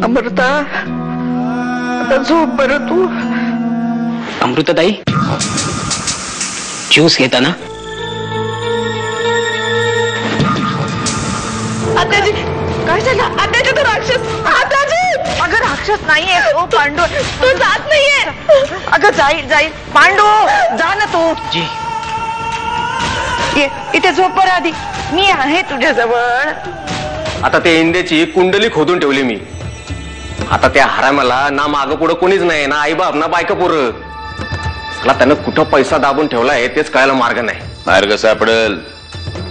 अमृता आता झोप बरं तू. अमृताताई ज्यूस घेता ना? आत्याजी काय झालं? आत्याजी तो राक्षस. आत्याजी अगं राक्षस नाहीये तो पांडू. तू जात नाहीये. अगं जाईल जाईल पांडू जा ना तू. जी ये इथे झोप बरं आधी. मी आहे तुझ्या जवळ. आता ते इंद्याची कुंडली खोदून ठेवली मी. आता त्या हरामाला ना मागं पुढं कोणीच नाही, ना आई बाप ना बायका पोरं. मला त्यानं कुठं पैसा दाबून ठेवलाय तेच कळायला मार्ग नाही. मार्ग सापडेल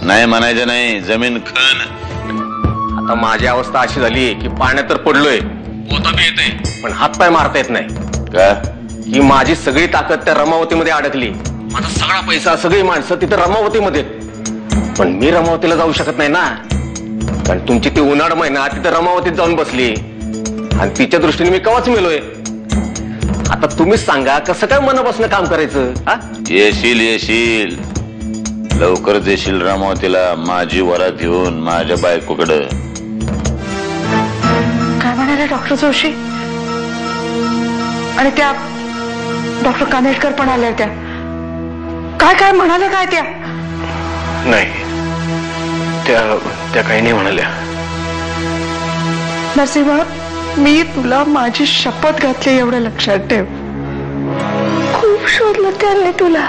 नाही म्हणायचं नाही. जमीन खण. आता माझी अवस्था अशी झाली की पाण्यात तर पडलोय, पोता बी येतंय पण हातपाय मारता येत नाही. का? ही माझी सगळी ताकद त्या रमावतीमध्ये अडकली. माझा सगळा पैसा सगळी माणसं तिथे रमावतीमध्ये. पण मी रमावतीला जाऊ शकत नाही ना, कारण तुमची ती उन्हाळ महिना तिथे रमावतीत जाऊन बसली आणि तिच्या दृष्टीने मी कवाच मेलोय. आता तुम्हीच सांगा कसं काय मनापासून काम करायचं? येशील येशील लवकरच येशील रमावतीला माझी वरात घेऊन माझ्या बायकोकडं. काय म्हणाले डॉक्टर जोशी? आणि त्या डॉक्टर कानेटकर पण आल्या त्या. काय काय म्हणाले काय त्या? नाही त्या काही नाही म्हणाल्या. नरसिंह मी तुला माझी शपथ घातली एवढं लक्षात ठेव. खूप शोधलं त्याने तुला.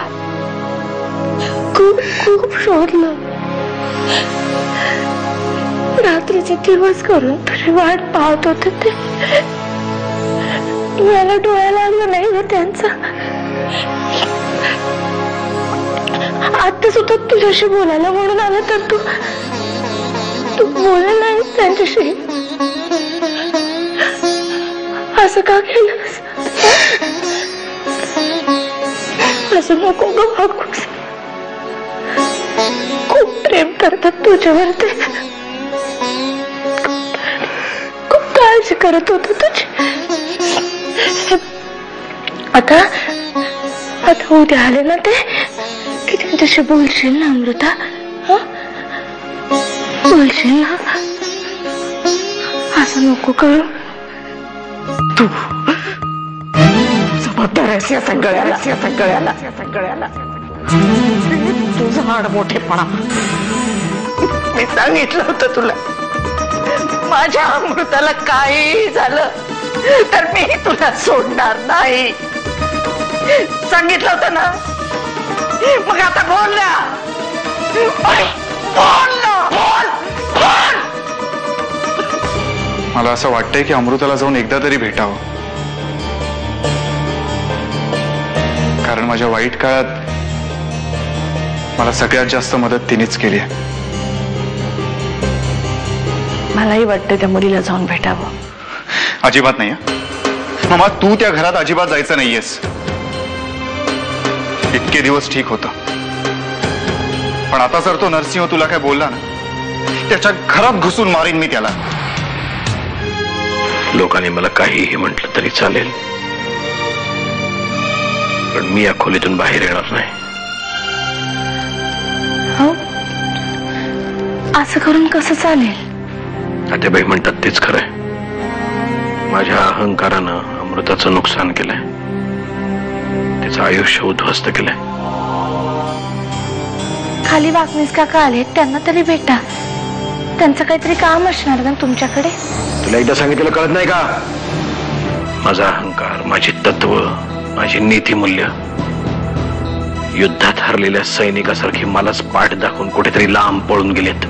खूप खूप शोधलं. रात्रीचे दिवस करून तुझी वाट पाहत होते ते. डोळ्याला आलं नाही ग त्यांचा. आता सुद्धा तुझ्याशी बोलायला म्हणून आलं तर तू बोलला नाही त्यांच्याशी. असं का केलंस? असं नको ग वागूस. खूप प्रेम करतात तुझ्यावर ते. खूप काळजी करत होत तुझी. आता उद्या आले ना ते की त्यांच्याशी बोलशील ना अमृता? बोलशील ना? असं नको करू. तू जबाबदार आहेस या सगळ्याला. तुझं हाड मोठेपणा. मी सांगितलं होतं तुला माझ्या अमृताला काही झालं तर मी तुला सोडणार नाही. सांगितलं होतं ना. मग आता बोल ना. बोल. मला असं वाटतंय की अमृताला जाऊन एकदा तरी भेटावं, कारण माझ्या वाईट काळात मला सगळ्यात जास्त मदत तिनेच केली आहे. मलाही वाटतं त्या मुलीला जाऊन भेटावं. अजिबात नाही. मामा तू त्या घरात अजिबात जायचं नाहीयेस. इतके दिवस ठीक होतं, पण आता जर तो नरसिंह तुला काय बोलला ना त्याच्या घरात घुसून मारीन मी त्याला. लोकांनी मला काहीही म्हटलं तरी चालेल, पण मी या खोलीतून बाहेर येणार नाही. हो असं करून कसं चालेल? आत्याबाई म्हणतात तेच खरंय. माझ्या अहंकारानं अमृताचं नुकसान केलंय, तिचं आयुष्य उद्ध्वस्त केलंय. खाली वाकणीस काका आले, त्यांना तरी भेटा. त्यांचं काहीतरी काम असणार ना तुमच्याकडे. तुला एकदा सांगितलेलं कळत नाही का? माझा अहंकार, माझी तत्व, माझी नीतिमूल्य युद्धात हरलेल्या सैनिकासारखी मलाच पाठ दाखवून कुठेतरी लांब पळून गेलेत.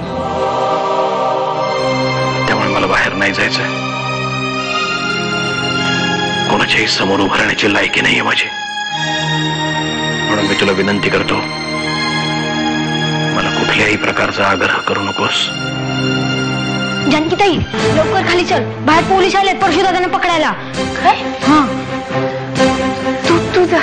त्यामुळे मला बाहेर नाही जायचंय. कोणाच्याही समोर उभं राहण्याची लायकी नाहीये माझी. म्हणून मी तुला विनंती करतो, मला कुठल्याही प्रकारचा आग्रह करू नकोस. जानकीताई लवकर खाली चल, बाहेर पोलीस आलेत परशुदादांना पकडायला. काय? तू जा.